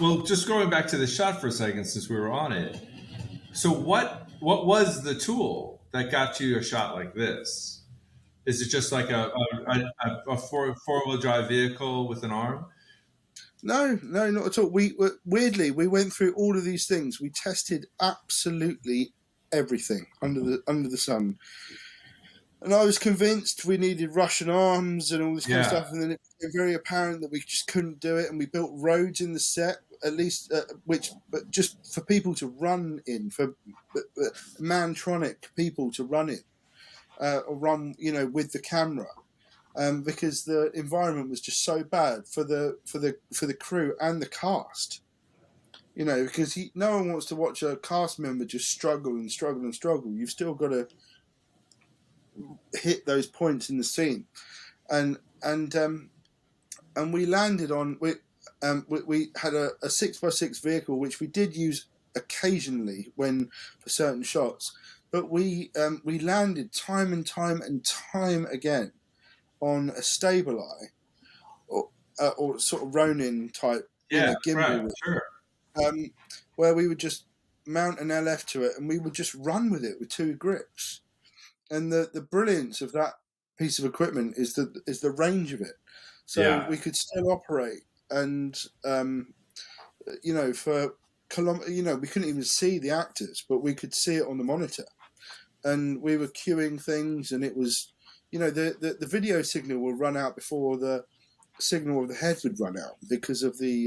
Well, just going back to the shot for a second, since we were on it. So what was the tool that got you a shot like this? Is it just like a four-wheel drive vehicle with an arm? No, no, not at all. Weirdly, we went through all of these things. We tested absolutely everything under the sun. And I was convinced we needed Russian arms and all this kind of Yeah, stuff. And then it became very apparent that we just couldn't do it. And we built roads in the set, at least, but just for people to run in, for mantronic people to run in, or run, with the camera. Because the environment was just so bad for the crew and the cast. Because no one wants to watch a cast member just struggle and struggle and struggle. You've still got to hit those points in the scene, and we landed on we had a 6x6 vehicle which we did use occasionally when for certain shots, but we landed time and time and time again on a stable eye or sort of Ronin type, yeah, right, gimbal, sure. where we would just mount an LF to it and we would just run with it with two grips. And the brilliance of that piece of equipment is the range of it. So Yeah, we could still operate, and for we couldn't even see the actors, but we could see it on the monitor, and we were queuing things, and it was, the video signal will run out before the signal of the head would run out because of the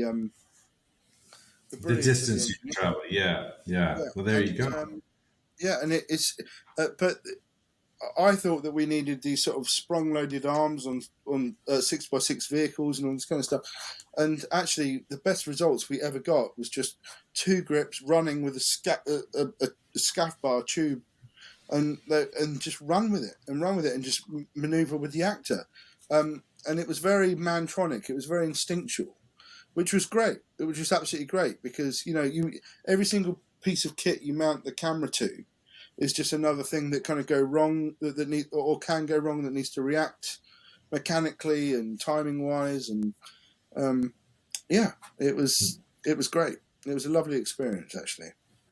the brilliance of the distance you engineering. travel. Yeah, yeah. Yeah, Well, there you and go. and but I thought that we needed these sort of sprung-loaded arms on 6x6 vehicles and all this kind of stuff. And actually, the best results we ever got was just two grips running with a scaff bar tube, and just run with it and just maneuver with the actor. And it was very mantronic. It was very instinctual, which was great. It was just absolutely great because every single piece of kit you mount the camera to is just another thing that kind of go wrong or can go wrong, that needs to react mechanically and timing wise, and it was great. It was a lovely experience, actually.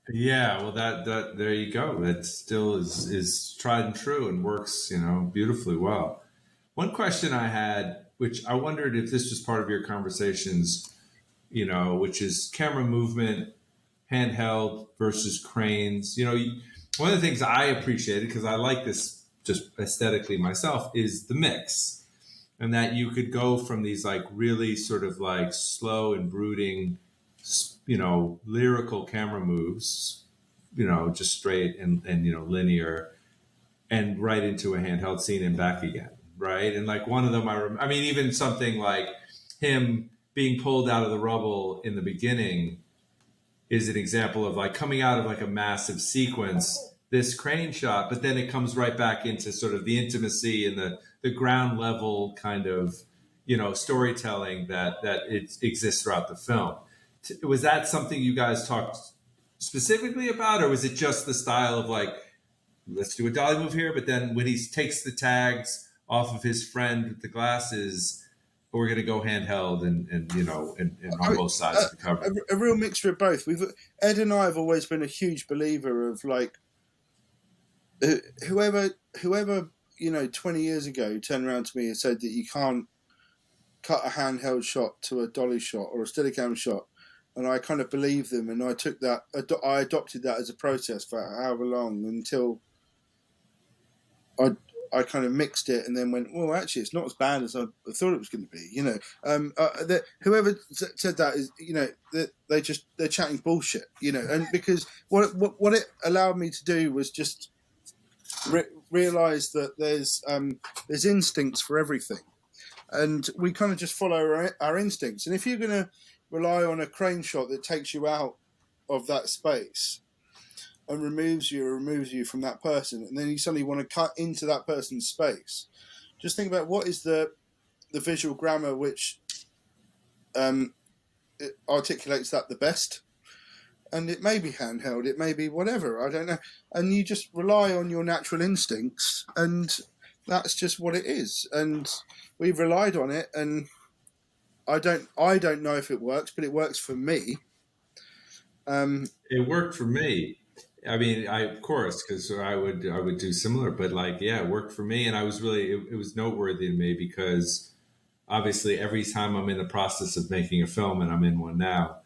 Yeah, well, that there you go. That still is tried and true and works, beautifully well. One question I had, which I wondered if this was part of your conversations, which is camera movement, handheld versus cranes. One of the things I appreciated, because I like this just aesthetically myself, is the mix, and that you could go from these like really sort of like slow and brooding, lyrical camera moves, just straight and linear, and right into a handheld scene and back again, right? And like one of them, I mean, even something like him being pulled out of the rubble in the beginning is an example of like coming out of like a massive sequence, this crane shot, but then it comes right back into sort of the intimacy and the ground level kind of, storytelling that it exists throughout the film. Was that something you guys talked specifically about, or was it just the style of like, let's do a dolly move here, but then when he takes the tags off of his friend with the glasses, we're going to go handheld and on both sides of the cover. A real mixture of both. Ed and I have always been a huge believer of like whoever 20 years ago turned around to me and said that you can't cut a handheld shot to a dolly shot or a Steadicam shot, and I kind of believed them, and I took that, I adopted that as a process for however long until I kind of mixed it and then went, well, actually, it's not as bad as I thought it was going to be. Whoever said that is, they're chatting bullshit. And because what it allowed me to do was just realize that there's instincts for everything, and we kind of just follow our instincts. And if you're going to rely on a crane shot that takes you out of that space and removes you from that person, and then you suddenly want to cut into that person's space, just think about what is the visual grammar which it articulates that the best. And it may be handheld, it may be whatever, I don't know. And you just rely on your natural instincts, and that's just what it is. And we've relied on it, and I don't know if it works, but it works for me. It worked for me. I mean, I of course, because I would do similar, but like, yeah, it worked for me, and I was really it was noteworthy to me because obviously every time I'm in the process of making a film, and I'm in one now,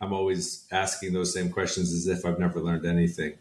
I'm always asking those same questions as if I've never learned anything,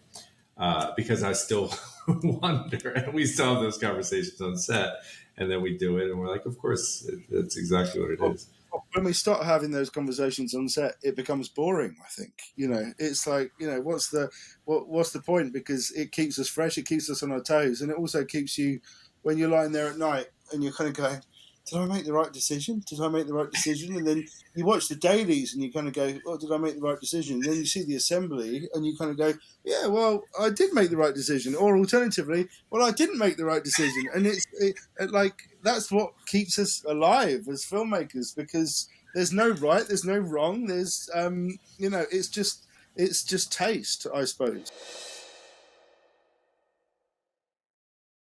because I still wonder, and we still have those conversations on set, and then we do it, and we're like, of course, that's exactly what it is. When we start having those conversations on set, it becomes boring. I think it's like what's the point? Because it keeps us fresh, it keeps us on our toes, and it also keeps you when you're lying there at night and you're kind of going, "Did I make the right decision? Did I make the right decision?" And then you watch the dailies and you kind of go, "Oh, did I make the right decision?" And then you see the assembly and you kind of go, "Yeah, well, I did make the right decision." Or alternatively, "Well, I didn't make the right decision." And like that's what keeps us alive as filmmakers because there's no right, there's no wrong. There's it's just taste, I suppose.